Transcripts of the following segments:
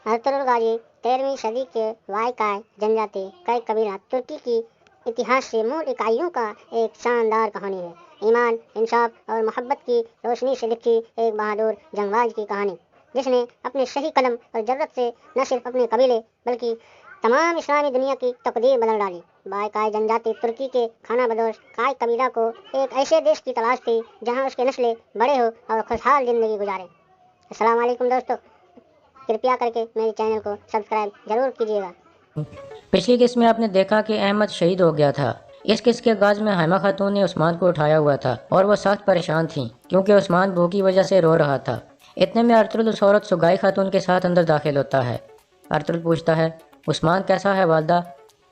Ertugrul गाजी 13वीं सदी के वायकाय जनजाति कई कबीला तुर्की की इतिहास से मूल इकाइयों का एक शानदार कहानी है। ईमान, इंसाफ और मोहब्बत की रोशनी से लिखी एक बहादुर जंगबाज की कहानी, जिसने अपने सही कलम और जरूरत से न सिर्फ अपने कबीले बल्कि तमाम इस्लामी दुनिया की तकदीर बदल डाली। बायकाय जनजाति तुर्की के खाना बदोश काय कबीला को एक ऐसे देश की तलाश थी जहां उसके नस्लें बड़े हो और खुशहाल ज़िंदगी गुजारें। अस्सलाम वालेकुम दोस्तों, कृपया करके मेरे चैनल को सब्सक्राइब जरूर कीजिएगा। पिछली किस्त में आपने देखा कि अहमद शहीद हो गया था। इस किस्त के आगाज में हाइमा खातून ने उस्मान को उठाया हुआ था और वो सख्त परेशान थी क्योंकि उस्मान भूख की वजह से रो रहा था। इतने में अर्तुगरुल उस औरत सुगाई खातून के साथ अंदर दाखिल होता है। अर्तुगरुल पूछता है, उस्मान कैसा है वालदा?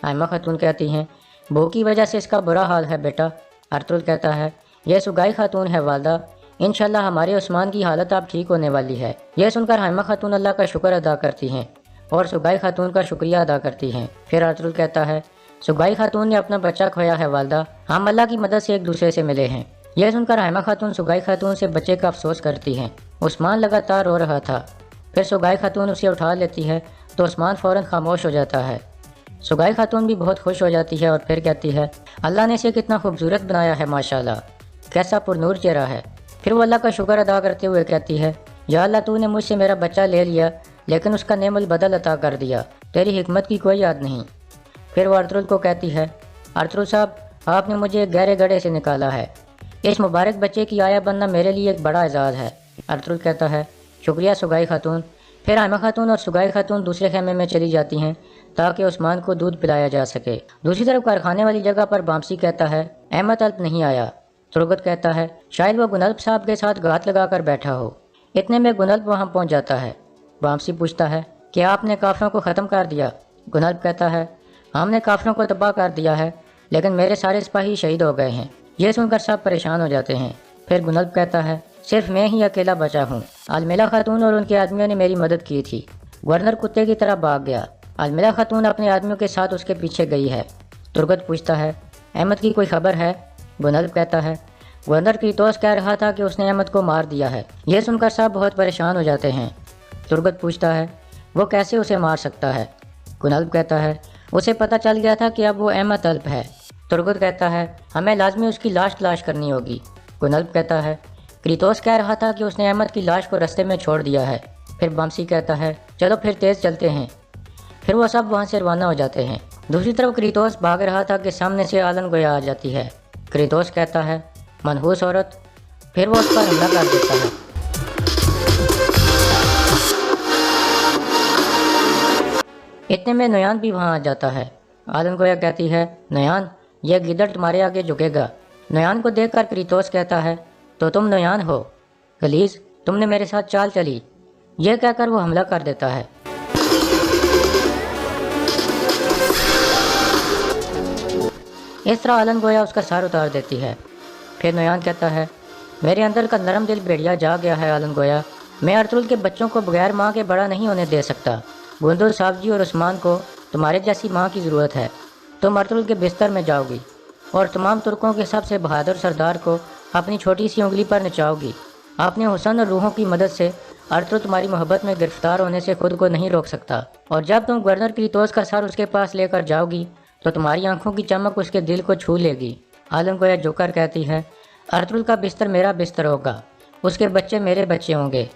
हाइमा खातून कहती हैं, भूख की वजह से इसका बुरा हाल है बेटा। अर्तुगरुल कहता है, यह सुगाई खातून है वालदा, इंशाल्लाह हमारे उस्मान की हालत अब ठीक होने वाली है। यह सुनकर हाइमा खातून अल्लाह का शुक्र अदा करती हैं और सुगाई खातून का शुक्रिया अदा करती हैं। फिर अर्तुगरुल कहता है, सुगाई खातून ने अपना बच्चा खोया है वालदा, हम अल्लाह की मदद से एक दूसरे से मिले हैं। यह सुनकर हाइमा खातून सुगाई खातून से बच्चे का अफसोस करती हैं। उस्मान लगातार रो रहा था। फिर सुगाई खातून उसे उठा लेती है तो उस्मान फ़ौरन खामोश हो जाता है। सुगाई खातून भी बहुत खुश हो जाती है और फिर कहती है, अल्लाह ने इसे कितना खूबसूरत बनाया है, माशाल्लाह, कैसा पुरनूर चेहरा है। फिर वो अल्लाह का शुक्र अदा करते हुए कहती है, या अल्लाह तूने मुझसे मेरा बच्चा ले लिया लेकिन उसका नेमुल बदल अता कर दिया, तेरी हिकमत की कोई याद नहीं। फिर वो अर्तुगरुल को कहती है, अर्तुगरुल साहब, आपने मुझे एक गहरे गड्ढे से निकाला है, इस मुबारक बच्चे की आया बनना मेरे लिए एक बड़ा एजाज़ है। अर्तुगरुल कहता है, शुक्रिया सुगाई खातून। फिर हाइमा खातून और सुगाई खातून दूसरे खेमे में चली जाती हैं ताकि उस्मान को दूध पिलाया जा सके। दूसरी तरफ कारखाने वाली जगह पर बामसी कहता है, अहमद अल्प नहीं आया। तुर्गत कहता है, शायद वो गुनल्ब साहब के साथ घात लगा कर बैठा हो। इतने में गुनल्ब वहाँ पहुँच जाता है। बामसी पूछता है, क्या आपने काफिरों को ख़त्म कर दिया? गुनल्ब कहता है, हमने काफिरों को तबाह कर दिया है लेकिन मेरे सारे सिपाही शहीद हो गए हैं। ये सुनकर सब परेशान हो जाते हैं। फिर गुनल्ब कहता है, सिर्फ मैं ही अकेला बचा हूँ। अलमिला खातून और उनके आदमियों ने मेरी मदद की थी। गवर्नर कुत्ते की तरह भाग गया। अलमिला खातून अपने आदमियों के साथ उसके पीछे गई है। तुर्गत पूछता है, अहमद की कोई खबर है? गुनल्ब कहता है, गवर्नर क्रीतोस कह रहा था कि उसने अहमद को मार दिया है। यह सुनकर सब बहुत परेशान हो जाते हैं। तुर्गत पूछता है, वो कैसे उसे मार सकता है? गुनल्ब कहता है, उसे पता चल गया था कि अब वो अहमद अल्प है। तुर्गत कहता है, हमें लाजमी उसकी लाश तलाश करनी होगी। गुनल्ब कहता है, क्रीतोस कह रहा था कि उसने अहमद की लाश को रास्ते में छोड़ दिया है। फिर बामसी कहता है, चलो फिर तेज़ चलते हैं। फिर वो सब वहाँ से रवाना हो जाते हैं। दूसरी तरफ क्रीतोस भाग रहा था कि सामने से आलन गोया आ जाती है। क्रीतोस कहता है, मनहूस औरत। फिर वो उस पर हमला कर देता है। इतने में नयान भी वहाँ आ जाता है। आलन गोया कहती है, नयान, यह गिदड़ तुम्हारे आगे झुकेगा। नयान को देखकर क्रीतोस कहता है, तो तुम नयान हो? गलीज, तुमने मेरे साथ चाल चली। यह कहकर वो हमला कर देता है। इस तरह आलन गोया उसका सर उतार देती है। फिर नयान कहता है, मेरे अंदर का नरम दिल भेड़िया जा गया है आलन गोया। मैं अर्तुगरुल के बच्चों को बगैर माँ के बड़ा नहीं होने दे सकता। गुंदुल साहब जी और उस्मान को तुम्हारे जैसी माँ की ज़रूरत है। तुम अर्तुगरुल के बिस्तर में जाओगी और तमाम तुर्कों के सबसे बहादुर सरदार को अपनी छोटी सी उंगली पर नचाओगी। अपने हुस्न और रूहों की मदद से अर्तुगरुल तुम्हारी मोहब्बत में गिरफ्तार होने से खुद को नहीं रोक सकता। और जब तुम गवर्नर क्रीतोस का सर उसके पास लेकर जाओगी तो तुम्हारी आंखों की चमक उसके दिल को छू लेगी। आलन गोया झुककर कहती है, अर्तुगरुल का बिस्तर मेरा बिस्तर होगा, उसके बच्चे मेरे बच्चे होंगे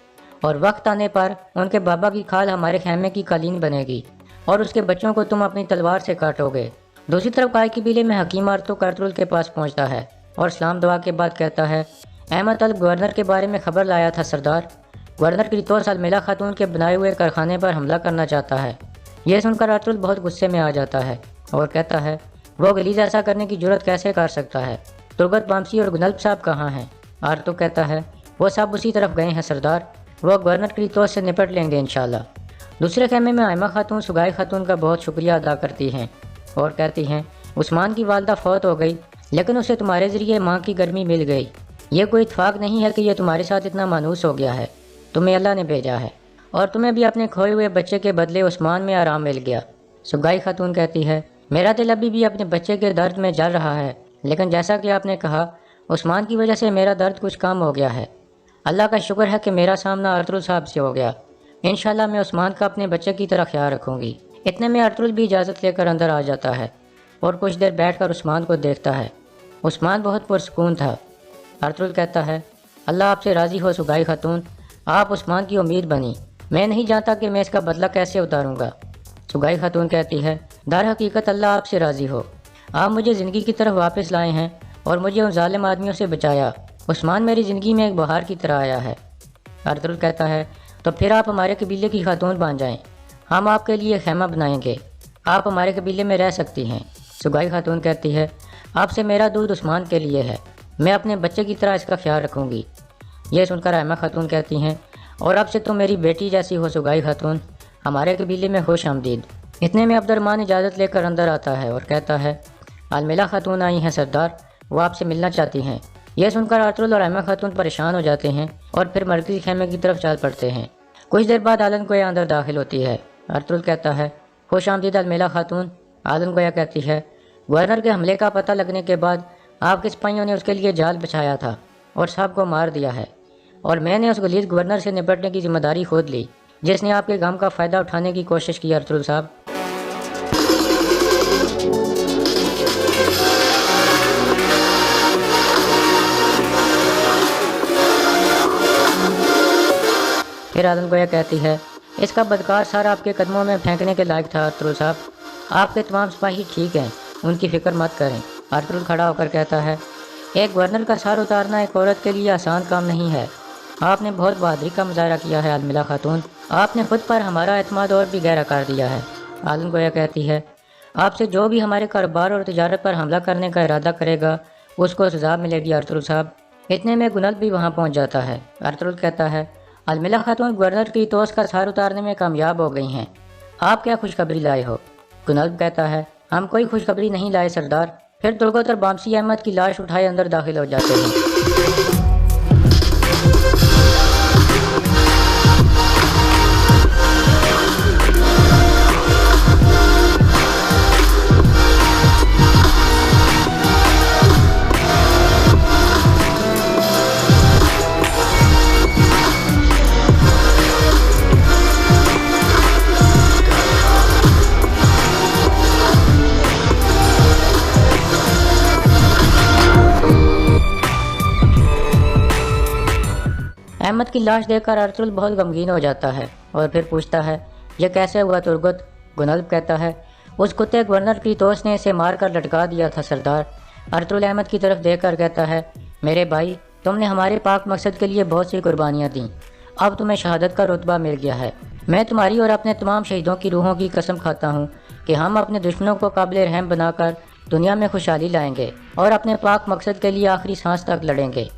और वक्त आने पर उनके बाबा की खाल हमारे खेमे की कालीन बनेगी और उसके बच्चों को तुम अपनी तलवार से काटोगे। दूसरी तरफ काय कबीले में हकीम अर्तुगरुल के पास पहुंचता है और सलाम दुआ के बाद कहता है, अहमद अल्प गवर्नर के बारे में खबर लाया था सरदार। गवर्नर क्रीतोस अलमिला खातून के बनाए हुए कारखाने पर हमला करना चाहता है। यह सुनकर अर्तुगरुल बहुत गुस्से में आ जाता है और कहता है, वो गलीज ऐसा करने की जुर्रत कैसे कर सकता है? तुर्गत, बामसी और गुनल्ब साहब कहाँ हैं? अर्तुगरुल कहता है, वो सब उसी तरफ गए हैं सरदार, वो गवर्नर क्रीतोस से निपट लेंगे इंशाल्लाह। दूसरे खेमे में हाइमा खातून सुगाई खातून का बहुत शुक्रिया अदा करती हैं और कहती हैं, उस्मान की वालदा फौत हो गई लेकिन उसे तुम्हारे ज़रिए माँ की गर्मी मिल गई। ये कोई इत्तेफाक नहीं है कि यह तुम्हारे साथ इतना मानूस हो गया है। तुम्हें अल्लाह ने भेजा है और तुम्हें भी अपने खोए हुए बच्चे के बदले उस्मान में आराम मिल गया। सुगाई खातून कहती है, मेरा दिल अभी भी अपने बच्चे के दर्द में जल रहा है लेकिन जैसा कि आपने कहा, उस्मान की वजह से मेरा दर्द कुछ कम हो गया है। अल्लाह का शुक्र है कि मेरा सामना अर्तुगरुल साहब से हो गया। इंशाल्लाह मैं उस्मान का अपने बच्चे की तरह ख्याल रखूँगी। इतने में अर्तुल भी इजाज़त लेकर अंदर आ जाता है और कुछ देर बैठकर उस्मान को देखता है। उस्मान बहुत पुरसकून था। अर्तुल कहता है, अल्लाह आपसे राज़ी हो सुगाई खातून, आप उस्मान की उम्मीद बनी। मैं नहीं जानता कि मैं इसका बदला कैसे उतारूँगा। सुगाई खातून कहती है, दर हकीकत अल्लाह आपसे राज़ी हो, आप मुझे ज़िंदगी की तरफ वापस लाए हैं और मुझे उन जालिम आदमियों से बचाया। उस्मान मेरी ज़िंदगी में एक बहार की तरह आया है। अर्तुल कहता है, तो फिर आप हमारे कबीले की खातून बन जाएं, हम आपके लिए खैमा बनाएंगे, आप हमारे कबीले में रह सकती हैं। सुगाई खातून कहती है, आपसे मेरा दूध उस्मान के लिए है, मैं अपने बच्चे की तरह इसका ख्याल रखूँगी। यह सुनकर रहमा खातून कहती हैं, और अब से तो मेरी बेटी जैसी हो सुगाई खातून, हमारे कबीले में खुश आमदीद। इतने में अब्दुर्रहमान इजाज़त लेकर अंदर आता है और कहता है, अलमिला खातून आई हैं सरदार, वो आपसे मिलना चाहती हैं। यह सुनकर अर्तुल और रहमा खातून परेशान हो जाते हैं और फिर मरकज़ी खेमे की तरफ चल पड़ते हैं। कुछ देर बाद आलन गोया अंदर दाखिल होती है। अर्तुल कहता है, खुश आमदीद अलमिला खातून। आलन गोया कहती है, गवर्नर के हमले का पता लगने के बाद आपके सिपाहियों ने उसके लिए जाल बिछाया था और सबको मार दिया है, और मैंने उस गलीज़ गवर्नर से निपटने की जिम्मेदारी खुद ली जिसने आपके गम का फ़ायदा उठाने की कोशिश की। अर्तुल साहब, फिर आदम गोया कहती है, इसका बदकार सारा आपके कदमों में फेंकने के लायक था। अर्तुल साहब, आपके तमाम सिपाही ठीक हैं, उनकी फ़िक्र मत करें। अर्तुल खड़ा होकर कहता है, एक गवर्नर का सर उतारना एक औरत के लिए आसान काम नहीं है। आपने बहुत बहादुरी का मुजाहरा किया है अलमिला खातून, आपने खुद पर हमारा एतमाद और भी गहरा कर दिया है। आदम गोया कहती है, आपसे जो भी हमारे कारोबार और तिजारत पर हमला करने का इरादा करेगा उसको सज़ा मिलेगी। अर्तुल साहब, इतने में गुनल भी वहाँ पहुँच जाता है। अर्तुल कहता है, अलमिला खातून गवर्नर की तोस का सर उतारने में कामयाब हो गई हैं, आप क्या खुशखबरी लाए हो? गुनल कहता है, हम कोई खुशखबरी नहीं लाए सरदार। फिर तुर्गत और बामसी अहमद की लाश उठाए अंदर दाखिल हो जाते हैं। अहमद की लाश देखकर अर्तुल बहुत गमगीन हो जाता है और फिर पूछता है, यह कैसे हुआ तुर्गत? गुनल्ब कहता है, उस कुत्ते गवर्नर की तोस ने इसे मार कर लटका दिया था सरदार। अर्तुल अहमद की तरफ देखकर कहता है, मेरे भाई, तुमने हमारे पाक मकसद के लिए बहुत सी कुर्बानियाँ दी, अब तुम्हें शहादत का रुतबा मिल गया है। मैं तुम्हारी और अपने तमाम शहीदों की रूहों की कसम खाता हूँ कि हम अपने दुश्मनों को काबिल रहम बनाकर दुनिया में खुशहाली लाएंगे और अपने पाक मकसद के लिए आखिरी सांस तक लड़ेंगे।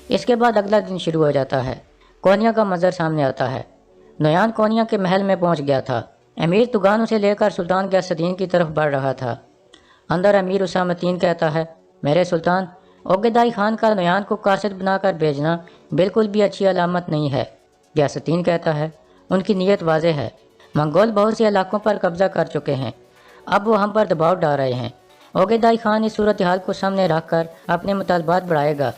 इसके बाद अगला दिन शुरू हो जाता है। कोनिया का मंजर सामने आता है। नयान कोनिया के महल में पहुंच गया था। अमीर तुगान उसे लेकर सुल्तान गयासुद्दीन की तरफ बढ़ रहा था। अंदर अमीर उसामतीन कहता है, मेरे सुल्तान, ओगेदाई खान का नयान को कासिद बनाकर भेजना बिल्कुल भी अच्छी अलामत नहीं है। गयासुद्दीन कहता है, उनकी नीयत वाज़ेह है, मंगोल बहुत से इलाकों पर कब्जा कर चुके हैं, अब वो हम पर दबाव डाल रहे हैं। ओगेदाई खान इस सूरत हाल को सामने रख कर अपने मुतालबात बढ़ाएगा।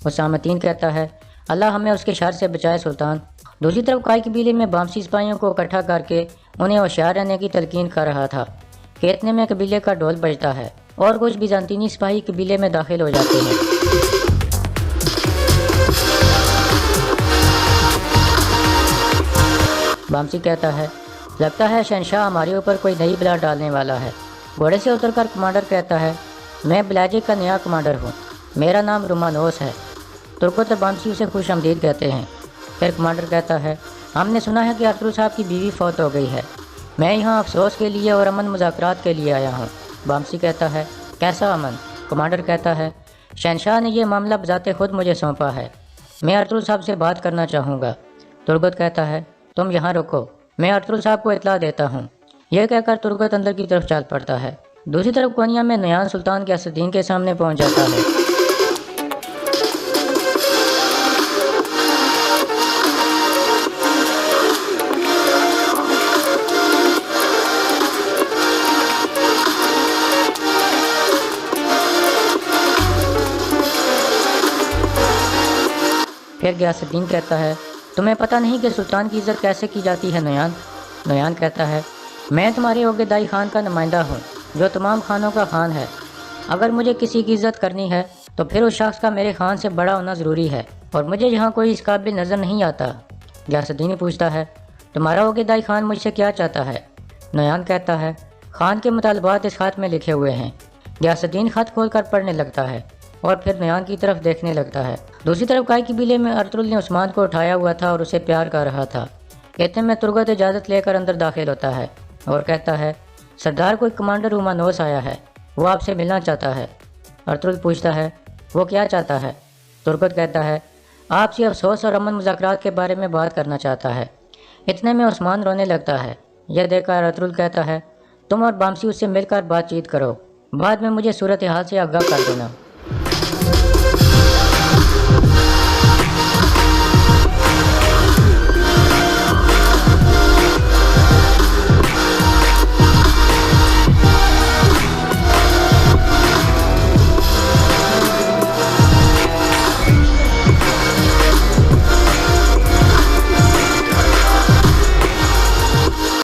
उसामतीन कहता है, अल्लाह हमें उसके शर से बचाए सुल्तान। दूसरी तरफ काई कबीले में बामसी सिपाहियों को इकट्ठा करके उन्हें होशियार रहने की तलकीन कर रहा था कि इतने में कबीले का ढोल बजता है और कुछ बिजांतीनी सिपाही कबीले में दाखिल हो जाते हैं। बामसी कहता है, लगता है शहनशाह हमारे ऊपर कोई नई बला डालने वाला है। घोड़े से उतरकर कमांडर कहता है, मैं बिलाजे का नया कमांडर हूँ, मेरा नाम रुमानोस है। तुर्कत और बामसी उसे खुश आमदीद कहते हैं। फिर कमांडर कहता है, हमने सुना है कि अर्तुल साहब की बीवी फौत हो गई है, मैं यहाँ अफसोस के लिए और अमन मुज़ाकरात के लिए आया हूँ। बामसी कहता है, कैसा अमन? कमांडर कहता है, शहनशाह ने यह मामला बजाते खुद मुझे सौंपा है, मैं अर्तुल साहब से बात करना चाहूँगा। तुर्गत कहता है, तुम यहाँ रुको, मैं अर्तुल साहब को इतला देता हूँ। यह कहकर तुर्गत अंदर की तरफ चल पड़ता है। दूसरी तरफ कोनिया में नयान सुल्तान गयासुद्दीन के सामने पहुँच जाता है। फिर गयासुद्दीन कहता है, تمہیں پتہ نہیں کہ سلطان کی عزت کیسے کی جاتی ہے نویان؟ نویان کہتا ہے میں تمہارے عہدیداری خان کا نمائندہ ہوں جو تمام خانوں کا خان ہے۔ اگر مجھے کسی کی عزت کرنی ہے تو پھر اس شخص کا میرے خان سے بڑا ہونا ضروری ہے، اور مجھے یہاں کوئی اس قابل نظر نہیں آتا۔ غیاث الدین پوچھتا ہے تمہارا عہدیداری خان مجھ سے کیا چاہتا ہے؟ نویان کہتا ہے خان کے مطالبات اس خط میں لکھے ہوئے ہیں۔ غیاث الدین خط کھول کر پڑھنے لگتا ہے اور پھر نویان کی طرف دیکھنے لگتا ہے۔ دوسری طرف گائے قبیلے میں ارطغرل نے عثمان کو اٹھایا ہوا تھا اور اسے پیار کر رہا تھا۔ اتنے میں ترگت اجازت لے کر اندر داخل ہوتا ہے اور کہتا ہے سردار کوئی کمانڈر رومانوس آیا ہے، وہ آپ سے ملنا چاہتا ہے۔ ارطغرل پوچھتا ہے وہ کیا چاہتا ہے؟ ترگت کہتا ہے آپ سے افسوس اور امن مذاکرات کے بارے میں بات کرنا چاہتا ہے۔ اتنے میں عثمان رونے لگتا ہے۔ یہ دیکھ کر ارطغرل کہتا ہے تم اور بامسی اس سے مل کر بات چیت کرو، بعد میں مجھے صورتحال سے آگاہ کر دینا۔